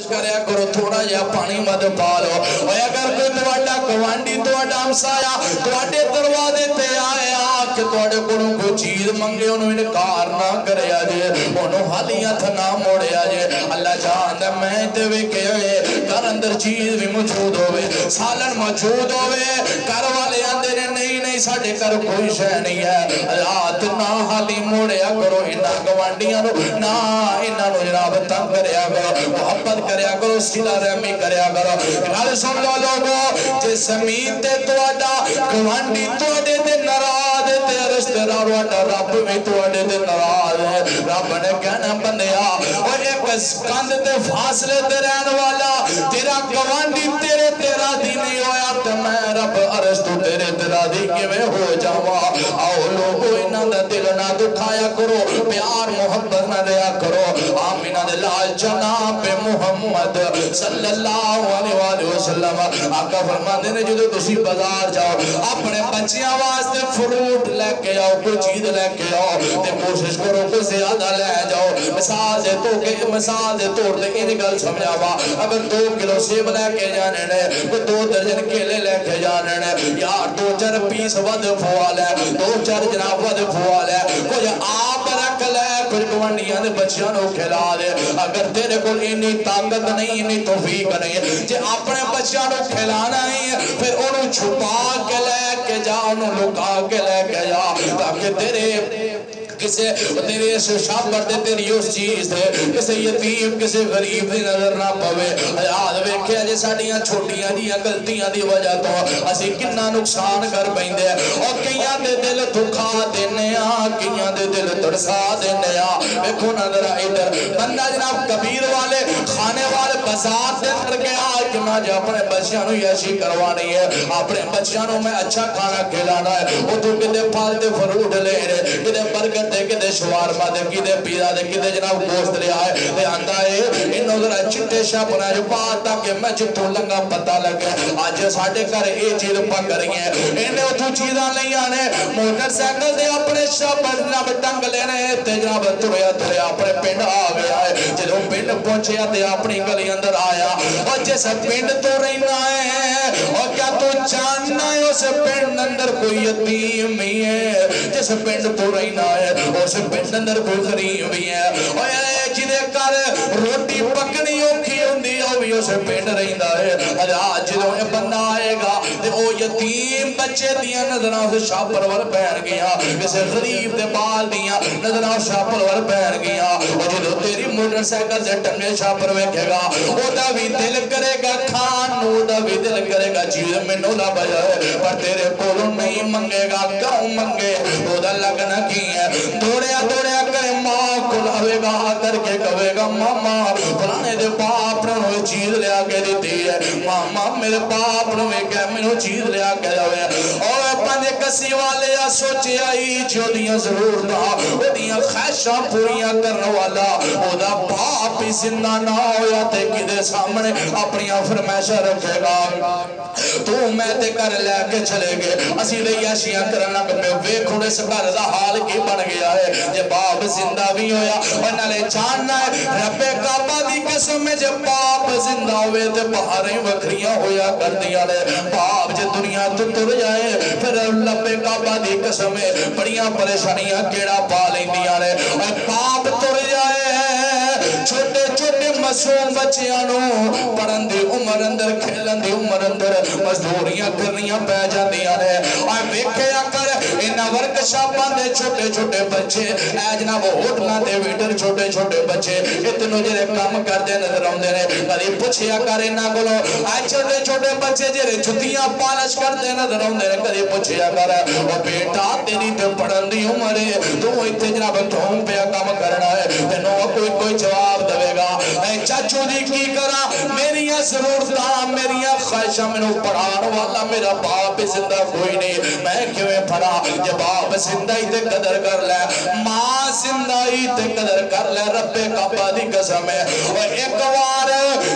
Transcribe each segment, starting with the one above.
کریا کرو تھوڑا یا پانی مد پالو اگر کوئی توڑا گوانڈی توڑا ہمسایا توڑے دروازے تے آیا کہ توڑے کولوں کوئی چیز منگے انہوں انکار نہ کرے آجے انہوں حالیت نہ موڑے آجے اللہ جاندہ میں تے وکے ہوئے کر اندر چیز بھی موجود ہوئے سالن موجود ہوئے کر والے اندر نہیں ساڑھے کر کوئی شے نہیں ہے رات نہ حالی موڑے کرو انہاں گوانڈیاں نہ انہاں جناب تنگ کریا کرو محبت کریا کرو سیدھا رحمی کریا کرو گل سن لو لوگو جس امید تے توڑا گوانڈی توڑے تے ناراض تے رشتہ دار رب بھی توڑے تے ناراض ہے رب نے کہنا بندیا اور ایک کند تے فاصلے تے رہن والا تیرا گوانڈی تیرے تیرا دی نہیں ہویا تے میں رب عرش تو تیرے تیرا دی کے میں ہو جاوا آؤ لوگو انہاں دا دل نہ دکھایا کرو پیار محبت نہ دیا کرو آمینہ دلال جناب محمد صلی اللہ علیہ وسلم آقا فرماتے ہیں جو تسی بازار جاؤ اپنے بچیاں واسطے فروٹ لے کے آؤ کوئی چیز لے کے آؤ تے کوشش کرو کوئی زیادہ لے جاؤ مثال دے طور تے انہی گل سمجھاوا اگر 2 کلو سیب لے کے جانے نے کوئی 2 درجن کیلے لے کے جانے نے یا 2-4 پیس ود پھوال ہے 2-4 جناب ود پھوال ہے کوئی آپ رکھ لے کوئی گوانڈیاں دے بچیاں نو کھلا دے اگر تیرے کو انہی طاقت نہیں انہی توفیق نہیں جے اپنے بچیاں نو کھلانا ہی پھر انہوں چھپا کے لے کے جا انہوں لکا کے لے کے جا تاکہ تیرے کسے تیرے شاپ پڑھتے تیری اس چیز تھے کسے یتیم کسے غریب دی نظر نہ پوے یاد ویکھے جے ساڑیاں چھوٹیاں دیاں غلطیاں دی وجہ تو اسی کنا نقصان کر پہندے اور کئیاں دے دل دکھا دینے کئیاں دے دل ترسا دینے ویکھو نظر ادھر بندہ جناب کبیر والے کھانے والے بازار دے اندر گیا کہ میں جو اپنے بچیاں نو یشی کروانی ہے اپنے بچیاں نو میں اچھا کھانا کھلانا ہے وہ تو کدے پھالتے فروٹ لے رہے کدے برگر دے کدے شوارما دے کدے پیزا دے کدے جناب گوشت لے آئے تے آندا ہے انہوں ذرا چٹے شاپنا جو پاتا کہ میں جتوں لنگا پتہ لگے آج ساڑھے کر اے چیز پک رہی ہیں انہیں اتھو چیزاں نہیں آنے موٹر سیکل دے اپنے شاپر جناب ٹنگ لینے تے جناب ترے اپنے پینڈ آگے آئے جدو پینڈ پہنچے تے اپنی گلی اندر آیا اور جیسے پینڈ تو رہنا ہے اور کیا تو جاننا ہے اسے پینڈ اندر کوئی یتیم ہی ہے جیسے پینڈ تو رہنا ہے اسے پینڈ اندر کوئی غریب ہی ہے اور جنہیں کر روٹی پکڑی اوکھی ہوندی ہے بھی اسے پینڈ رہنا ہے آج جدو یہ بندہ آئے گا وہ یتیم بچے دیاں نظرہ سے شاپر ور پہن گیا کسے غریب دے بال دیاں نظرہ شاپر ور پہن گیا اور جدو تیری موٹر سیکل سے ٹنگے شاپر ویکھے گا وہ دا بھی دل کرے گا کھانو دا بھی دل کرے گا چیز میں نولا بجائے پر تیرے کولوں نہیں منگے گا کیوں منگے وہ دا لگنا کی ہے دوڑیا کرے ماں کلاوے گا کر کے کہے گا ماما پرانے دے باپ نے وہ چیز لے آگے دیتی ہے ماما میرے باپ نے میں چیز لے آگے جاوے اور پانچے کسی والے یا سوچے آئی جو دیاں ضرور دا وہ دیاں خیشہ پوریاں کرنے والا وہ دا باپ ہی زندہ نہ ہویا تے کی دے سامنے اپنی فرمائشہ رکھے گا تو میں تے کر لے کے چلے گے اسی دے یاشیاں کرنا کہ میں ویکھوڑے سکار دا حال کی بن گیا ہے جب باپ زندہ بھی ہویا اور نہ لے جاننا ہے رب کعبہ دی قسم میں جب باپ زندہ ہوئے تے بہاریں وکھریاں ہویا کر دیا لے باپ جب دنیا تو تر جائے پھر رب کعبہ دی قسم میں بڑیاں پریشانیاں کیڑا پا لیں دیا لے اور باپ تر جائے چھوٹے چھوٹے مسوم بچیانو پڑھن دی عمر اندر کھیلن دی عمر اندر مزدوریاں کرنیاں پہ جاندیاں نے اور ویکھیا کر انہا ورک شاپان دے چھوٹے چھوٹے بچے اے جناب ہوٹنا دے ویٹر چھوٹے چھوٹے بچے اتنو جرے کام کر دے نظر ہوں دے کدی پوچھیا کر انہا گلو اے چھوٹے چھوٹے بچے جرے جتیاں پالش کر دے نظر ہوں دے کدی پوچھیا کر اور بیٹا تیری تے پڑھن دی عمر ہے تو اتنے جناب کیوں پہ کام کرنا ہے تینوں کوئی جواب دے گا اے چاچو دی کی کرا میریاں ضرورتاں میریاں خواہشاں میں نو پڑھان والا میرا باپ زندہ کوئی نہیں میں کیوں پڑھا جب باپ زندہ ہی تے قدر کر لے ماں زندہ ہی تے قدر کر لے رب کعبہ دی قسم ہے اور ایک بار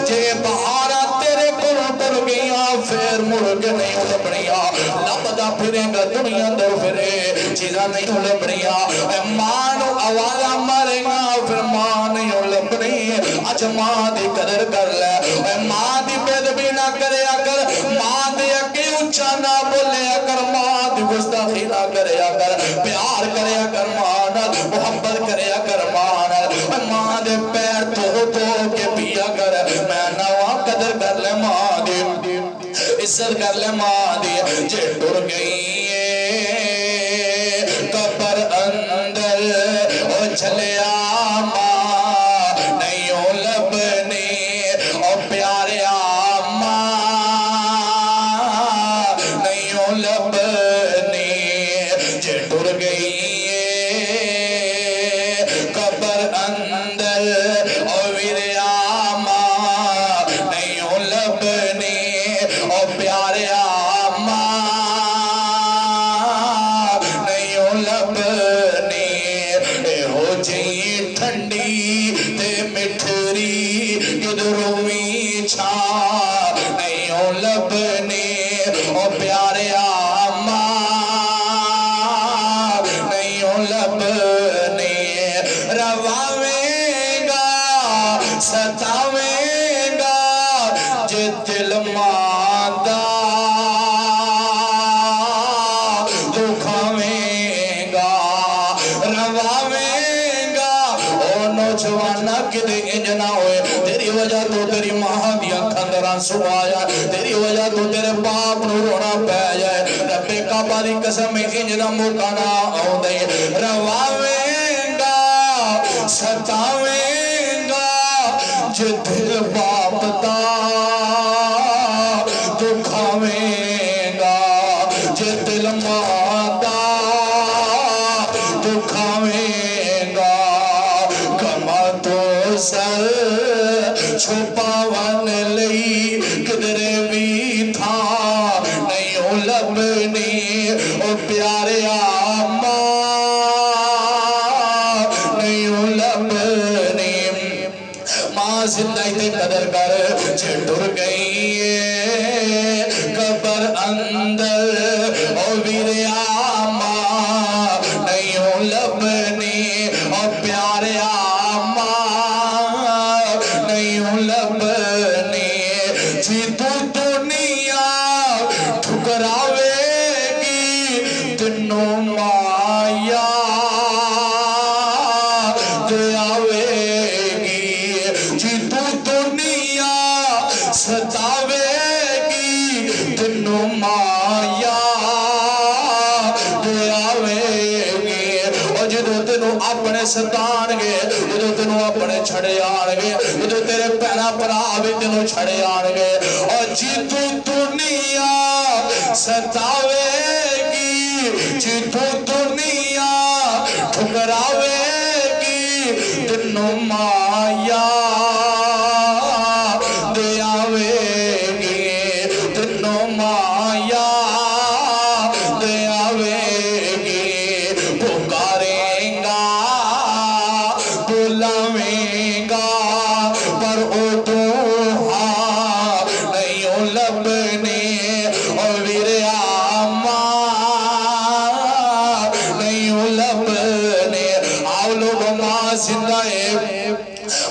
جے بہارا تیرے کل اتر گیا پھر مڑ کے نہیں لبڑیا لبدا پھرے گا دنیا در پھرے چیزاں نہیں لبڑیا ماں نو اوالا مارے گا پھر ماں نہیں لبڑی اچھ ماں دی قدر کر لے نہ کریا کر ماں دے اگے اونچا نہ بولیا کر ماں دی گستاخی نہ کریا کر پیار کریا کر ماں نال محبت کریا کر ماں نال ماں دے پیر دھو دھو کے پیا کر میں نواں قدر کر لے ماں دی عزت کر لے ماں دی جے ٹر گئی قبر اندر او چلیا سوایا تیری وجہ تو تیرے باپ نو رونا پہ جائے رب کعبہ دی قسم انج دا موقع نہ آؤں دے رواویں گا ستاویں گا جو دل باپ دا دکھاویں گا جو دل ماں دا دکھاویں گا کما تو سر چھپاون لئی کدرے بھی تھا نہیں لبنی او پیارے آماں نہیں لبنی ماں زندگی تے قدر کر چھٹر گئی قبر اندر او ویرے آماں نہیں لبنی او پیارے آماں نہیں لبنی جی تو دنیا ٹھکراوے گی تنوں مایا دے آوے گی جی تو دنیا ستاوے گی تنوں مایا دے آوے گی اور جدو تنوں اپنے ستان گے جدو تنوں اپنے چھڑے آنگے جدو تیرے پہنا پراوے تنوں چھڑے آنگے اور جدو دنیا ستاوے گی جدو دنیا ٹھکراوے گی تنوں مایا دے آوے گی تنوں مایا دے آوے گی پکاریں گا بلاویں گا پر او دوہا نہیں لبنی اور ویرے آماں نہیں لبنی آؤ لوگ ماں زندہ ہے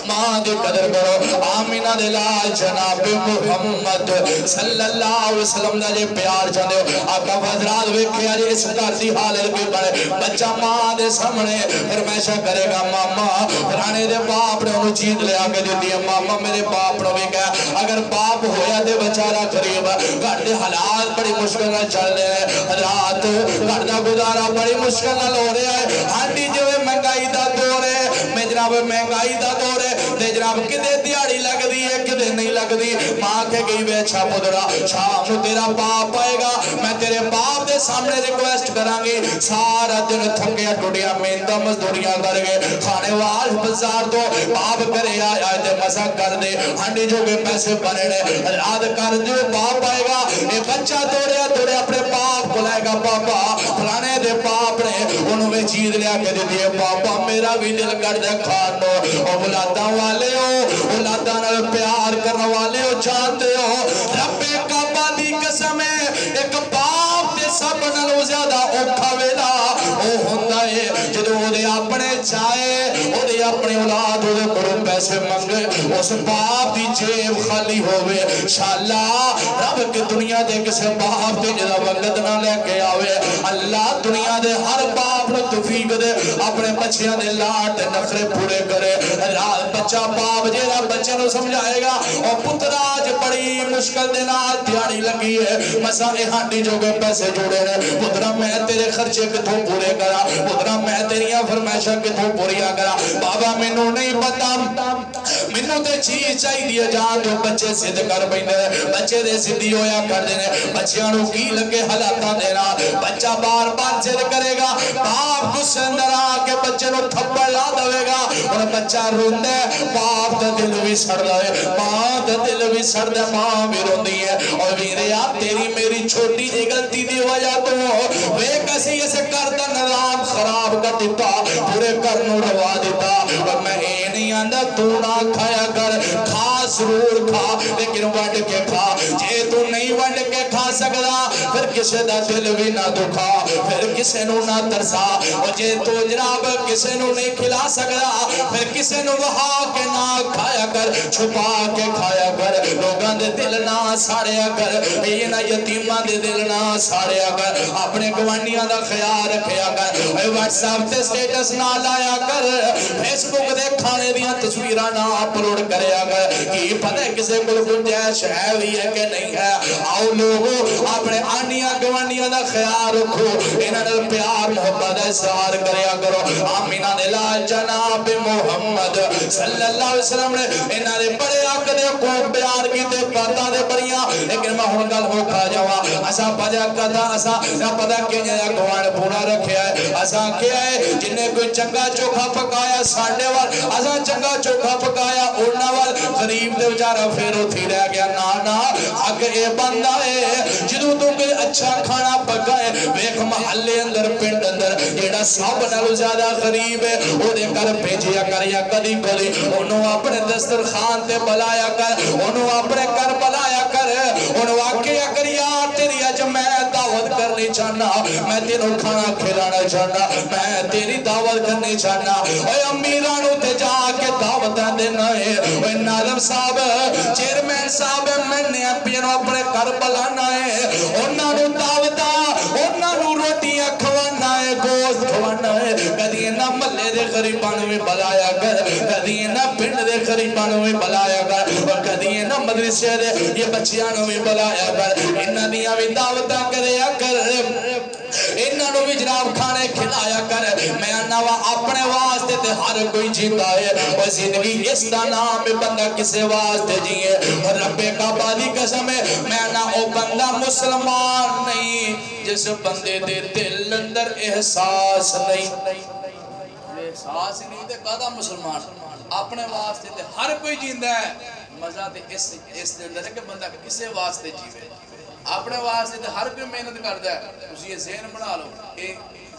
ماں دے قدر کرو آمینہ دلال جناب محمد صلی اللہ علیہ وسلم دا جے پیار چاہتے ہو آقا حضرات ویکھے آجے اس کارتی حالت بھی بڑھے بچہ ماں دے سامنے فرمائشہ کرے گا ماما رانے دے باپ نے انہوں چیز لے آگے دیتی ہے ماما میرے باپ نے بھی کہا اگر باپ ہویا دے بچارہ قریب گھر دے حالات بڑی مشکل نہ چل رہے ہیں حضرات گھر دا گزارا بڑی مشکل نہ لو رہے ہیں ہانڈی جو مہنگائی دا دور ہے میں جناب مہنگائی دا دور ہے تے جناب کدے دیاڑی لگ دی ہے کدے نہیں لگ دی ماں کے گئی بے اچھا پدرا شام تیرا باپ آئے گا میں تیرے باپ دے سامنے ریکویسٹ کرانگی سارا دن تھکیا ٹوٹیا مہندہ مزدوریاں کر گئے کھانے وال بزار تو باپ کرے آئے دے مزہ کر دے ہنڈی جو کے پیسے بننے راد کر جو باپ آئے گا اے بچہ توڑے اپنے باپ کو لائے گا پاپا فلانے دے باپ نے انہوں میں چیز لیا کے دیتی ہے پاپا میرا بھی دل کر دے کھانو اولادہ والے ہو اولادہ نال پیار کرنے والے ہو جانتے ہو رب کعبہ دی قسم ہے ایک باپ دے سب نالوں زیادہ اوکھا ویلا او ہوندا ہے جدوں او دے اپنے چاہے او دے اپنے اولاد او دے کرو پیسے منگے اس باپ دی جیب خالی ہوئے انشاءاللہ رب کی دنیا دے کسے باپ دے جدا وقت نہ لے کے آوے اللہ دنیا دے ہر باپ نے توفیق دے اپنے بچیاں دے لاٹ نخرے پورے کرے بچہ باپ جیڑا بچے نو سمجھائے گا اور پتر آج بڑی مشکل دے نال دیاری لگی ہے مسائے ہانڈی جو گے پیسے جوڑے رہے پترہ میں تیرے خرچے کتوں پورے کرا پترہ میں تیریاں فرمائشہ کتوں پوریا کرا بابا میں نو نہیں پتا میں نو تے چیز چاہی دیا جان تو بچے صد کر بیندے بچے دے صدی ہویا کر دینے بچیانو کی لگے حالاتاں دینا بچہ بار بار صد کرے گا باپ غصے اندر آکے بچے نو تھپڑ لا دوے گا اور بچہ روندے باپ دا دل بھی سڑ دے ماں دا دل بھی سڑ دے ماں بھی روندی ہے اور ویرے آپ تیری میری چھوٹی جی غلطی دی وجہ تو وہ کسی اسے کردہ نظام خراب کر دیتا پورے کرنو روا دیتا اور میں نہیں آندہ تو نہ کھایا کر کھا ضرور کھا لیکن ونڈ کے کھا جے تو نہیں ونڈ کے کھا سکتا پھر کسے دا دل بھی نہ دکھا پھر کسے نو نہ ترسا اور جے تو جناب کسے نو نہیں کھلا سکتا پھر کسے نو وہاں کے نہ کھایا کر چھپا کے کھایا کر لوگاں دے دل نہ ساڑیا کر یہ نہ یتیمہ دے دل نہ ساڑیا کر اپنے گوانیاں دا خیال رکھیا کر واٹس ایپ تے سٹیٹس نہ لایا کر فیس بک دے کھانے دیاں تصویراں نہ اپلوڈ کریا کر کہ پتہ ہے کسے کل گنجائش ہے بھی ہے کہ نہیں ہے آؤ لوگوں اپنے آنیاں گوانیاں دا خیال رکھو انہاں نے پیار محبت اظہار کریا کرو آمینہ دلال جناب محمد صلی اللہ علیہ وسلم نے انہاں نے بڑے آقدے کو بیان کی تے پاتا دے بڑیاں لیکن میں ہوں گل ہو کھا جاوا اسا بجا کتا اسا نہ پتا کہ جا گوان پورا رکھیا ہے اسا کیا ہے جنہیں کوئی چنگا چوکھا پکایا ساڑھے وال اسا چنگا چوکھا پکایا اوڑنا وال غریب دے بچارہ پھیرو تھی رہ گیا نانا حق اے بندہ ہے جدو تو کوئی اچھا کھانا پکائے ویک محلے اندر پنڈ اندر جیڑا سب نالو زیادہ غریب ہے وہ دے کر بھیجیا کر یا کدی کدی انہوں اپنے دسترخوان تے بلایا کر انہوں اپنے کر بلایا کر انہوں واقعہ کر یار تیری اج میں دعوت کرنی چاہنا میں تینوں کھانا کھلانا چاہنا میں تیری دعوت کرنی چاہنا اے امیرانو تے جا کے دعوتاں دینا ہے اے ناظم صاحب چیئرمین صاحب میں نے اپنوں اپنے کر بلانا ہے انہاں نو دعوتاں انہاں نو روٹیاں کھوانا ہے گوشت کھوانا ہے کدی نہ ملے دے غریبانوں میں بلایا کر کدی نہ پنڈ دے غریبانوں میں بلایا کر اور کدی نہ مدرسے دے یہ بچیانوں میں بلایا کر انہاں دیاں بھی دعوتاں کریا کر انہاں نو بھی جناب کھانے کھلایا کر میں انہاں اپنے واسطے تے ہر کوئی جیتا ہے اور زندگی اس دا نام بندہ کسے واسطے جیے اور رب کعبہ دی قسم ہے میں انہاں او بندہ مسلمان نہیں جس بندے دے دل اندر احساس نہیں احساس ہی نہیں تے کہتا مسلمان اپنے واسطے تے ہر کوئی جیندہ ہے مزہ تے اس دے اندر ہے کہ بندہ کسے واسطے جیوے اپنے واسطے تے ہر کوئی محنت کرتا ہے اسی یہ ذہن بنا لو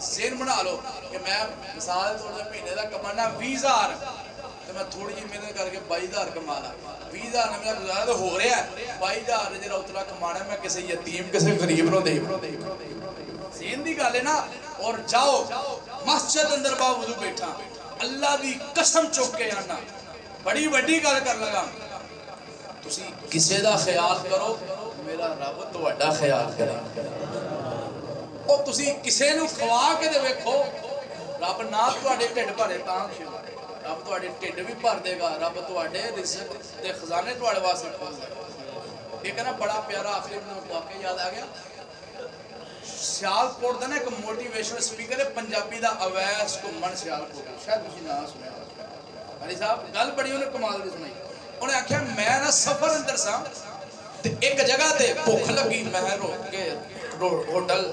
ذہن بنا لو کہ میں مثال طور سے مہینے دا کمانا 20,000 تو میں تھوڑی جی محنت کر کے 22,000 کمانا 20,000 نے میرا گزارا تو ہو رہا ہے 22,000 نے جرا اتنا کمانا ہے میں کسی یتیم کسی غریب نو دے ذہن دی گل ہے نا اور جاؤ مسجد اندر باوضو بیٹھا اللہ دی قسم چوک کے آنا بڑی بڑی گل کر لگا تسی کسے دا خیال کرو میرا رب تہاڈا خیال کرے اور تسی کسے نو کھوا کے دے ویکھو رب نہ تہاڈے ٹھڈ بھرے تاں رب تہاڈے ٹھڈ بھی بھر دے گا رب تہاڈے رزق دے خزانے تہاڈے واسطے کھول دے گا ایک نا بڑا پیارا آخری میں واقعہ یاد آ گیا سیالکوٹ دا نا ایک موٹیویشنل سپیکر ہے پنجابی دا اویس گھمن سیالکوٹ شاید تسی نام سنیا علی صاحب گل بڑی انہیں کمال دی سنائی انہیں آکھیا میں نا سفر اندر سا ایک جگہ تے بھوک لگی میں روک کے ہوٹل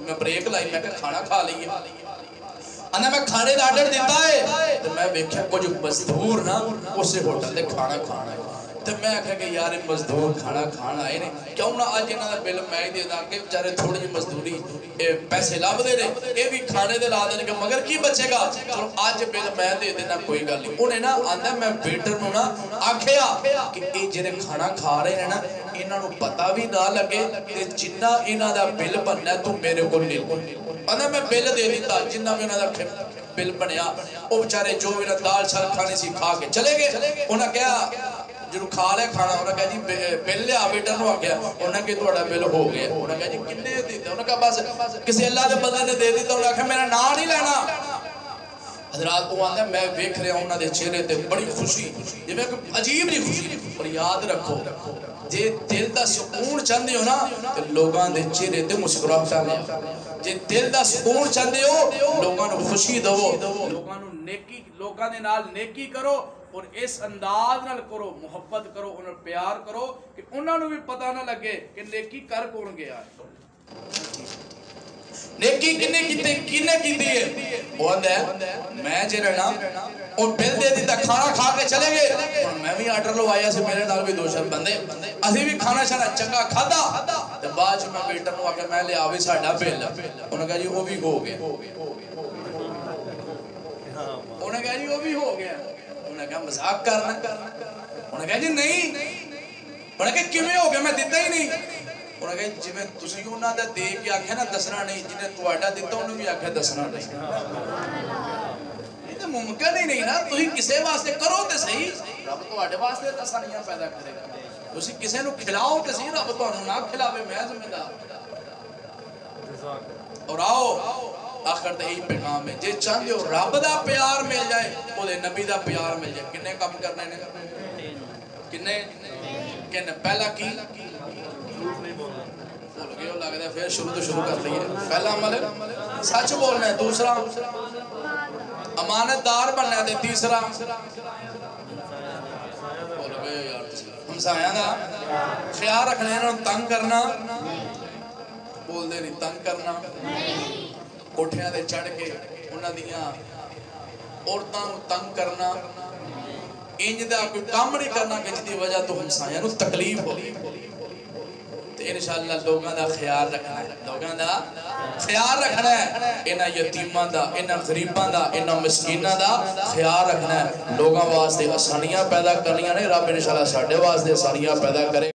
میں بریک لائی میں کھانا کھا لئی انہیں میں کھانے دا آرڈر دیتا ہے تو میں بیکھیا کچھ مزدور نا اسے ہوٹل دے کھانا کھانا ہے تو میں کہا کہ یار مزدور کھانا کھانا آئے نہیں کیوں نہ آج انہاں دا بل میں دے دا کہ بچارے تھوڑی جی مزدوری پیسے لاب دے رہے اے بھی کھانے دے لا دے کہ مگر کی بچے گا چلو آج بل میں دے دینا کوئی گل نہیں انہیں نا آندہ میں بیٹر نو نا آکھیا کہ اے جنہیں کھانا کھا رہے ہیں نا انہاں نو پتہ بھی نہ لگے کہ جنہ انہاں دا بل بننا ہے تو میرے کو لے آندہ میں بل دے دیتا جنہ میں انہاں دا بل بنیا وہ بیچارے جو بھی دال شال کھانی سی کھا کے چلے گئے انہاں کہا جنہوں کھا لے کھانا انہاں کہا جی بل لیا بیٹا نو آ گیا انہاں کہ تھوڑا بل ہو گیا انہاں کہا جی کنے دیتا انہاں کہا بس کسی اللہ دے بندے نے دے دیتا انہاں کہا میرا نام نہیں لینا حضرات وہ آندھا میں دیکھ رہا ہوں انہاں دے چہرے تے بڑی خوشی یہ میں عجیب نہیں خوشی اور یاد رکھو جے دل دا سکون چاندے ہو نا تے لوگاں دے چہرے تے مسکراہٹاں لیا جے دل دا سکون چاندے ہو لوگاں نو خوشی دو لوگاں نو نیکی لوگاں دے نال نیکی کرو اور اس انداز نال کرو محبت کرو انہاں پیار کرو کہ انہاں نو بھی پتہ نہ لگے کہ نیکی کر کون گیا ہے نیکی کنے کیتی ہے وہ آندھا ہے میں جے رہنا اور بل دے دیتا کھانا کھا کے چلے گئے اور میں بھی آرڈر لو آیا سے میرے نال بھی دو شر بندے اسی بھی کھانا شانا چنگا کھادا تے بعد میں بیٹا نو آکے میں لے آوی ساڈا بل انہوں نے کہا جی وہ بھی ہو گیا انہوں نے کہا جی وہ بھی ہو گیا انہوں نے کہا مذاق کرنا انہوں نے کہا جی نہیں انہوں نے کہا کیویں ہو گیا میں دیتا ہی نہیں انہوں نے کہا جی میں تسی انہوں نے دے کے آکھے نا دسنا نہیں جنہیں تواڈا دیتا انہوں بھی آکھے دسنا نہیں یہ تو ممکن ہی نہیں نا تسی کسے واسطے کرو تے صحیح رب تواڈے واسطے آسانیاں پیدا کرے گا تسی کسے نو کھلاؤ تے صحیح رب تانوں نہ کھلاوے میں ذمہ دار اور آؤ آخر تے یہی پیغام ہے جے چاہندے ہو رب دا پیار مل جائے او دے نبی دا پیار مل جائے کنے کام کرنے نے کنے پہلا کی بول گئے ہو لگتا ہے پھر شروع کر لئیے پہلا عمل سچ بولنا ہے دوسرا امانت دار بننا ہے تیسرا بول گئے یار ہمسایاں دا خیال رکھنا ہے انہوں تنگ کرنا بول دے نہیں تنگ کرنا کوٹھیاں دے چڑھ کے انہاں دیاں عورتاں نو تنگ کرنا انج دا کوئی کام نہیں کرنا کہ جدی وجہ تو ہمسایاں نو تکلیف ہو تو انشاءاللہ لوگاں دا خیال رکھنا ہے لوگاں دا خیال رکھنا ہے انہاں یتیماں دا انہاں غریباں دا انہاں مسکیناں دا خیال رکھنا ہے لوگاں واسطے آسانیاں پیدا کرنیاں نے رب انشاءاللہ ساڈے واسطے آسانیاں پیدا کرے